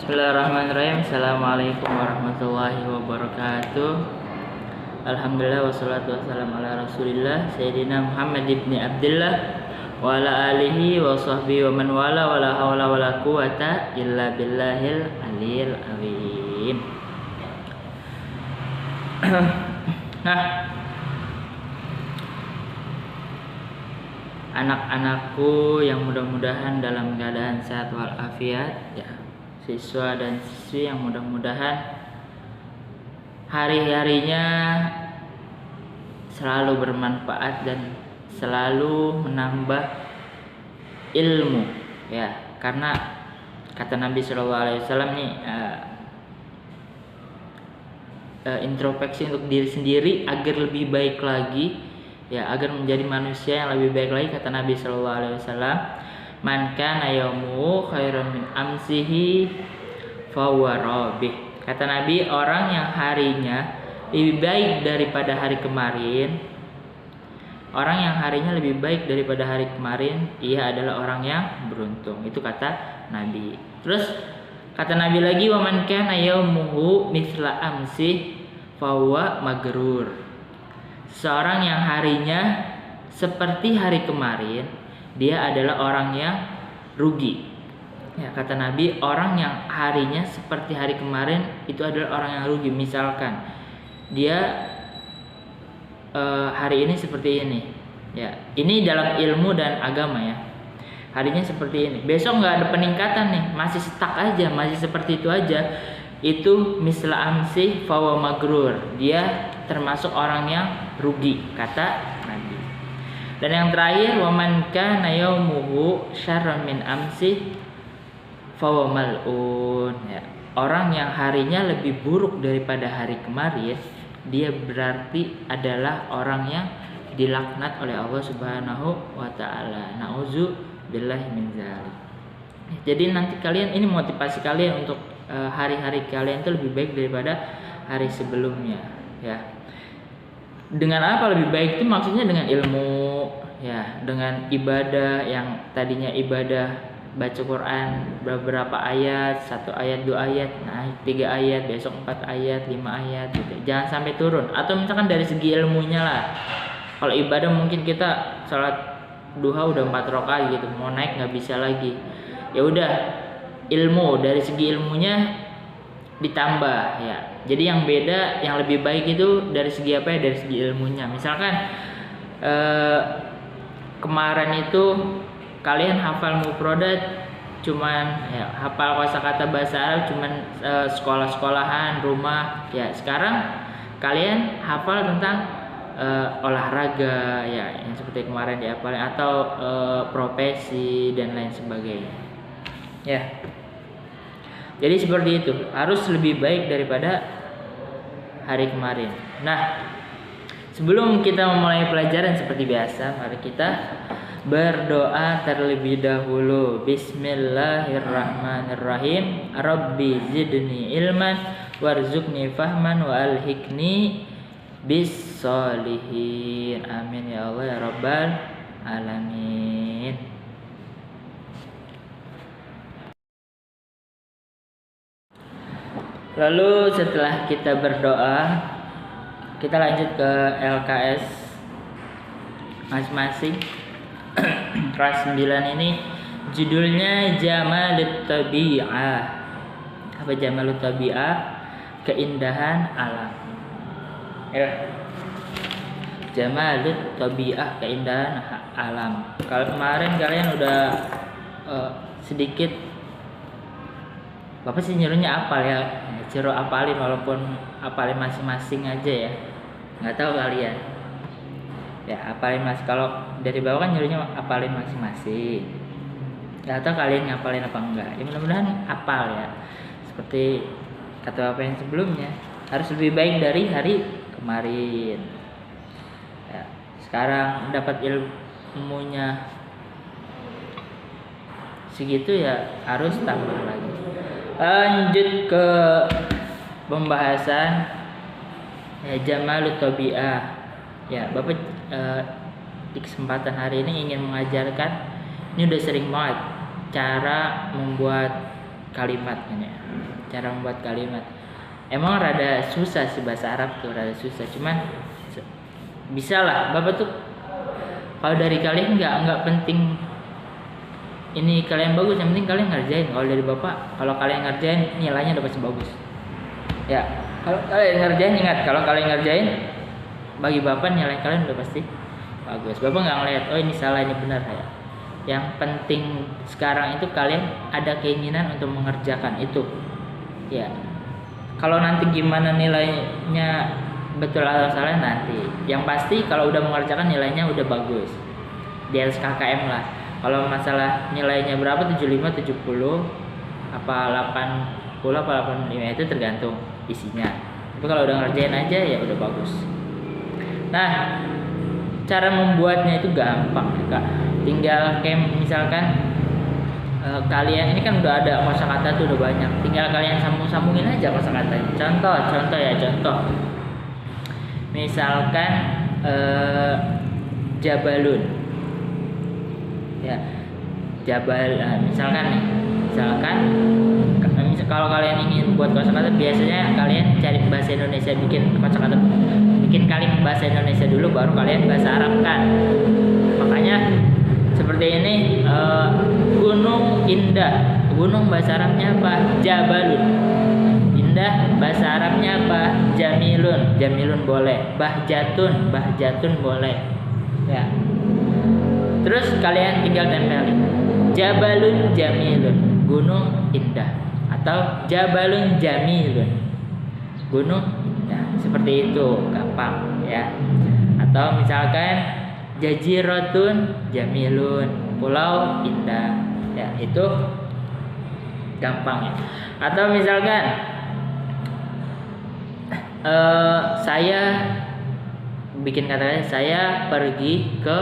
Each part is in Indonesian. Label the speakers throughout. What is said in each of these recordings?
Speaker 1: Bismillahirrahmanirrahim. Assalamualaikum warahmatullahi wabarakatuh. Alhamdulillah wassalatu wassalamu ala Rasulillah Sayyidina Muhammad ibni Abdullah wa ala alihi wa sahbihi wa man wala wa la hawla wa la quwata illa billahil aliyil azim. Nah, anak-anakku yang mudah-mudahan dalam keadaan sehat walafiat, ya, siswa dan siswi yang mudah-mudahan hari-harinya selalu bermanfaat dan selalu menambah ilmu, ya, karena kata Nabi SAW nih, introspeksi untuk diri sendiri agar lebih baik lagi, ya, agar menjadi manusia yang lebih baik lagi. Kata Nabi SAW, man kana yaumu khairan min amsihi fahuwa rabih. Kata Nabi, orang yang harinya lebih baik daripada hari kemarin, orang yang harinya lebih baik daripada hari kemarin, ia adalah orang yang beruntung. Itu kata Nabi. Terus kata Nabi lagi, wa man kana yaumuhu mithla amsih fahuwa magrur. Seorang yang harinya seperti hari kemarin, dia adalah orang yang rugi. Ya, kata Nabi, orang yang harinya seperti hari kemarin itu adalah orang yang rugi. Misalkan dia hari ini seperti ini, ya, ini dalam ilmu dan agama, ya, harinya seperti ini, besok nggak ada peningkatan nih, masih stuck aja, masih seperti itu aja, itu misla amsih fawa magrur, dia termasuk orang yang rugi, kata Nabi. Dan yang terakhir, waman kana yaumuhu syarran min amsih fahuwa mal'un, ya. Orang yang harinya lebih buruk daripada hari kemarin, dia berarti adalah orang yang dilaknat oleh Allah Subhanahu wa taala. Nauzu billahi min dzalik. Jadi nanti kalian, ini motivasi kalian untuk hari-hari kalian itu lebih baik daripada hari sebelumnya, ya. Dengan apa lebih baik itu maksudnya dengan ilmu, ya, dengan ibadah yang tadinya ibadah baca Quran beberapa ayat, 1 ayat 2 ayat, naik 3 ayat, besok 4 ayat 5 ayat gitu. Jangan sampai turun. Atau misalkan dari segi ilmunya lah, kalau ibadah mungkin kita sholat duha udah 4 rakaat gitu, mau naik nggak bisa lagi, ya udah, ilmu dari segi ilmunya ditambah, ya. Jadi yang beda, yang lebih baik itu dari segi apa ya? Dari segi ilmunya. Misalkan kemarin itu kalian hafal mufradat cuman, ya, hafal kosakata bahasa Arab cuman sekolah-sekolahan, rumah, ya. Sekarang kalian hafal tentang olahraga, ya, yang seperti kemarin dihafalin, atau profesi dan lain sebagainya, ya. Jadi seperti itu, harus lebih baik daripada hari kemarin. Nah, sebelum kita memulai pelajaran seperti biasa, mari kita berdoa terlebih dahulu. Bismillahirrahmanirrahim. Rabbi zidni ilman warzuqni fahman wa alhiqni bis solihin. Amin ya Allah ya rabbal alamin. Lalu setelah kita berdoa, kita lanjut ke LKS masing-masing. Kelas 9 ini judulnya Jamalut Tabi'ah. Apa Jamalut Tabi'ah? Keindahan alam, ya. Jamalut Tabi'ah, keindahan alam. Kalau kemarin kalian udah sedikit, Bapak sih nyuruhnya apal, ya, suruh apalin, walaupun apalin masing-masing aja, ya, nggak tahu kalian, ya, apalin mas. Kalau dari bawah kan nyuruhnya apalin masing-masing, nggak tahu kalian ngapalin apa enggak, ya, mudah-mudahan apal, ya. Seperti kata Bapak yang sebelumnya, harus lebih baik dari hari kemarin, ya. Sekarang dapat ilmunya segitu, ya, harus tambah lagi. Lanjut ke pembahasan, ya, Jamalut Tabi'ah, ya. Bapak di kesempatan hari ini ingin mengajarkan, ini udah sering banget, cara membuat kalimat kan ya. Cara membuat kalimat. Emang rada susah sih bahasa Arab tuh, rada susah. Cuman bisa lah. Bapak tuh kalau dari kalian nggak penting ini kalian bagus, yang penting kalian ngerjain. Kalau dari Bapak, kalau kalian ngerjain nilainya udah pasti bagus. Ya, kalau kalian ngerjain, ingat kalau kalian ngerjain bagi Bapak nilai kalian udah pasti bagus. Bapak nggak ngeliat oh ini salah ini benar ya. Yang penting sekarang itu kalian ada keinginan untuk mengerjakan itu. Ya. Kalau nanti gimana nilainya betul atau salah nanti. Yang pasti kalau udah mengerjakan nilainya udah bagus. Di atas KKM lah. Kalau masalah nilainya berapa 75, 70, apa 80 apa 85 itu tergantung isinya. Tapi kalau udah ngerjain aja ya udah bagus. Nah, cara membuatnya itu gampang ya, Kak. Tinggal kayak misalkan kalian ini kan udah ada kosakata tuh udah banyak. Tinggal kalian sambung-sambungin aja kosakatanya. Contoh. Misalkan Jabalun. Ya. Misalkan kalau kalian ingin buat kosakata biasanya kalian cari bahasa Indonesia, bikin kalimat bahasa Indonesia dulu baru kalian bahasa Arab kan. Makanya seperti ini gunung indah. Gunung bahasa Arabnya apa? Jabalun. Indah bahasa Arabnya apa? Jamilun. Jamilun boleh. Bahjatun boleh. Ya. Terus kalian tinggal tempelin. Jabalun jamilun. Gunung indah. Atau Jabalun jamilun. Gunung indah. Seperti itu, gampang ya. Atau misalkan Jaziratun jamilun. Pulau indah. Ya, itu gampang ya. Atau misalkan saya bikin kata-kata saya pergi ke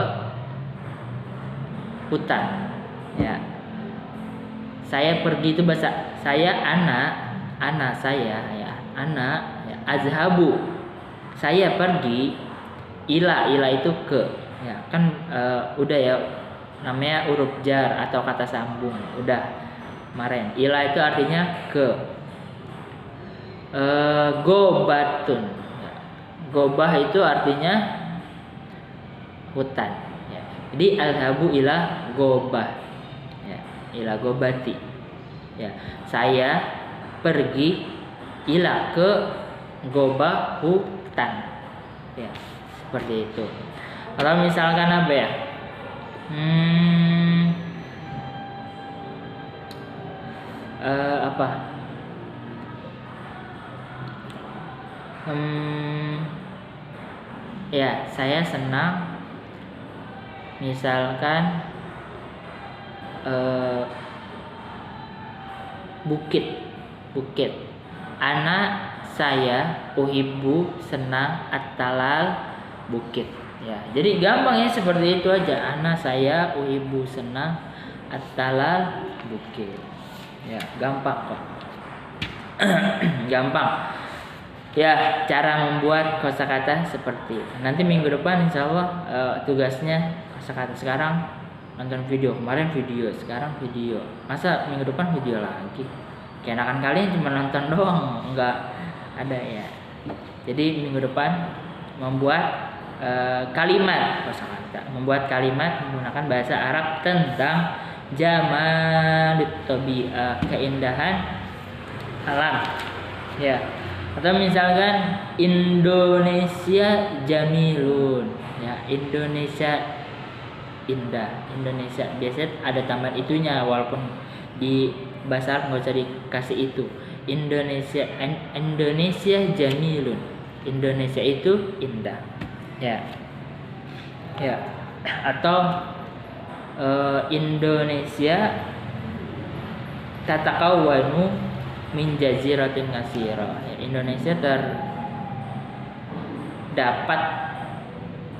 Speaker 1: hutan ya. Saya pergi itu bahasa saya anak saya ya, anak ya, azhabu saya pergi, ila itu ke ya kan udah ya, namanya huruf jar atau kata sambung udah kemarin. Ila itu artinya ke. Gobatun ya. Gobah itu artinya hutan ya. Jadi alhabu ila gobah ya, ila gobati ya. Saya pergi ila ke gobah hutan ya, seperti itu. Kalau misalkan apa ya, ya saya senang misalkan bukit anak saya uhibbu senang at-talal bukit ya. Jadi gampang ya, seperti itu aja. Anak saya uhibbu senang at-talal bukit ya, gampang kok. Gampang ya cara membuat kosakata seperti itu. Nanti minggu depan insya Allah tugasnya kosakata. Sekarang nonton video, kemarin video, sekarang video. Masa minggu depan video lagi? Keenakan kalian cuma nonton doang, nggak ada ya. Jadi minggu depan membuat kalimat kosakata, membuat kalimat menggunakan bahasa Arab tentang jamalut tabi'ah, keindahan alam ya. Atau misalkan Indonesia jamilun ya, Indonesia indah, Indonesia biasanya ada tambahan itunya, walaupun di bahasa Arab nggak usah dikasih itu. Indonesia jamilun, Indonesia itu indah ya. Atau Indonesia tatakawwanu min jaziratin kasira ya, Indonesia terdapat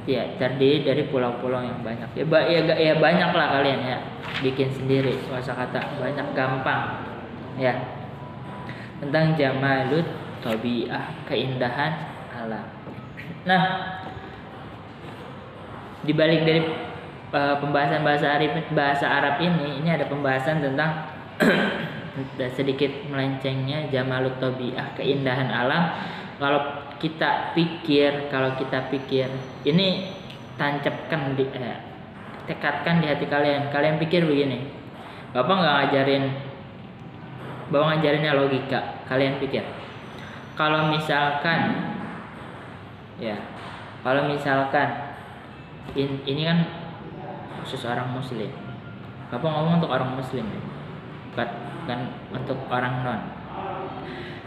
Speaker 1: ya, terdiri dari pulau-pulau yang banyak ya, banyak lah kalian ya, bikin sendiri kosakata banyak, gampang ya, tentang jamalut tabi'ah, keindahan alam. Nah, dibalik dari pembahasan bahasa Arab ini ada pembahasan tentang sedikit melencengnya, jamalut tabiah, keindahan alam. Kalau kita pikir ini tancapkan tekatkan di hati kalian. Kalian pikir begini, Bapak ngajarinnya logika. Kalian pikir kalau misalkan ini kan khusus orang muslim. Bapak ngomong untuk orang muslim, bukan untuk orang non.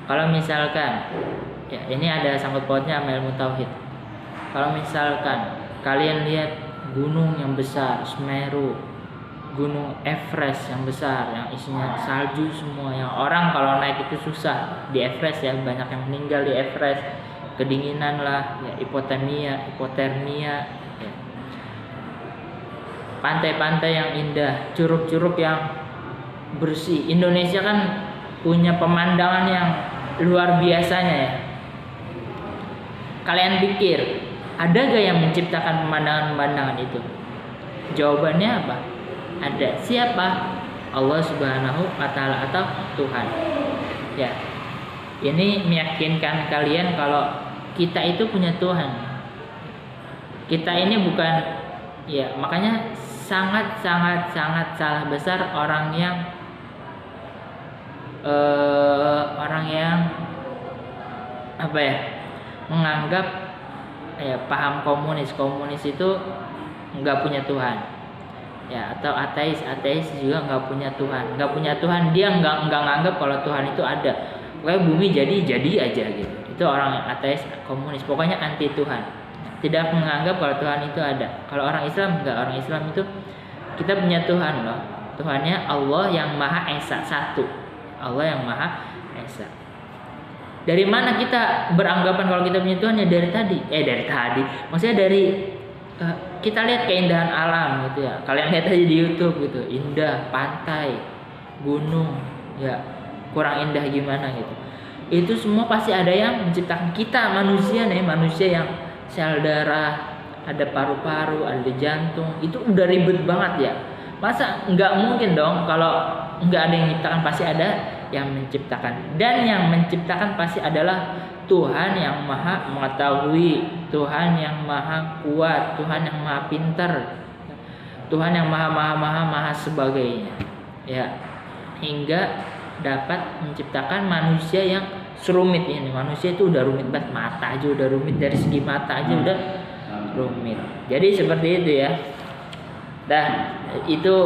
Speaker 1: Kalau misalkan ini ada sangkut pautnya sama ilmu tauhid. Kalau misalkan kalian lihat gunung yang besar, Semeru, gunung Everest yang besar, yang isinya salju semua, yang orang kalau naik itu susah di Everest ya, banyak yang meninggal di Everest, kedinginan lah, ya, hipotermia, ya. Pantai-pantai yang indah, curug-curug yang bersih. Indonesia kan punya pemandangan yang luar biasanya ya. Kalian pikir ada gak yang menciptakan pemandangan-pemandangan itu? Jawabannya apa? Ada. Siapa? Allah Subhanahu wa Ta'ala atau Tuhan. Ya. Ini meyakinkan kalian kalau kita itu punya Tuhan. Kita ini bukan, ya, makanya sangat salah besar orang yang menganggap paham komunis itu nggak punya Tuhan, ya, atau ateis juga nggak punya Tuhan, dia nggak nganggap kalau Tuhan itu ada. Pokoknya bumi jadi aja gitu. Itu orang ateis komunis, pokoknya anti Tuhan, tidak menganggap kalau Tuhan itu ada. Kalau orang Islam enggak, orang Islam itu kita punya Tuhan loh. Tuhannya Allah yang Maha Esa, satu. Allah yang Maha Esa. Dari mana kita beranggapan kalau kita punya Tuhan? Ya dari tadi. Maksudnya dari kita lihat keindahan alam gitu ya. Kalian lihat aja di YouTube gitu, indah, pantai, gunung, ya kurang indah gimana gitu. Itu semua pasti ada yang menciptakan kita manusia yang sel darah, ada paru-paru, ada jantung. Itu udah ribet banget ya. Masa nggak mungkin dong kalau nggak ada yang menciptakan, pasti ada yang menciptakan. Dan yang menciptakan pasti adalah Tuhan yang Maha Mengetahui, Tuhan yang Maha Kuat, Tuhan yang Maha Pintar, Tuhan yang Maha sebagainya. Ya, hingga dapat menciptakan manusia yang serumit ini. Manusia itu udah rumit banget, mata aja udah rumit, dari segi mata aja udah rumit. Jadi seperti itu ya. Itu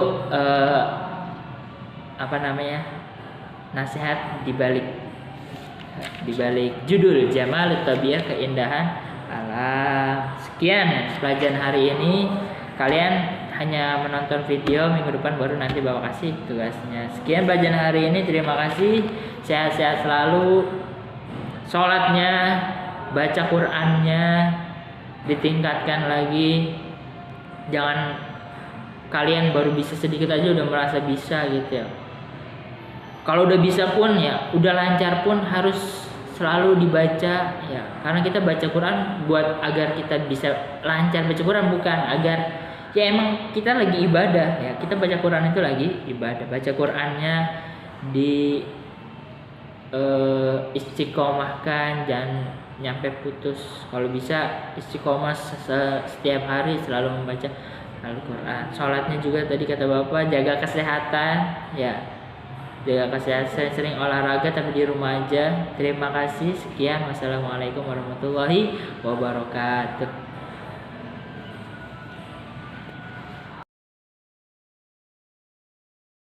Speaker 1: nasihat dibalik judul Jamalut Tabiah, keindahan alam. Sekian pelajaran hari ini. Kalian hanya menonton video, minggu depan baru nanti bawa kasih tugasnya. Sekian pelajaran hari ini, terima kasih. Sehat-sehat selalu. Sholatnya, baca Qur'annya ditingkatkan lagi. Jangan kalian baru bisa sedikit aja udah merasa bisa gitu ya. Kalau udah bisa pun ya, udah lancar pun harus selalu dibaca ya. Karena kita baca Quran buat agar kita bisa lancar baca Quran, bukan agar ya emang kita lagi ibadah ya. Kita baca Quran itu lagi ibadah. Baca Qurannya di istiqomahkan, jangan nyampe putus. Kalau bisa istiqomah setiap hari selalu membaca Al-Quran. Sholatnya juga tadi kata Bapak, jaga kesehatan ya. Jaga kesehatan, sering olahraga tapi di rumah aja. Terima kasih. Sekian. Wassalamualaikum warahmatullahi wabarakatuh.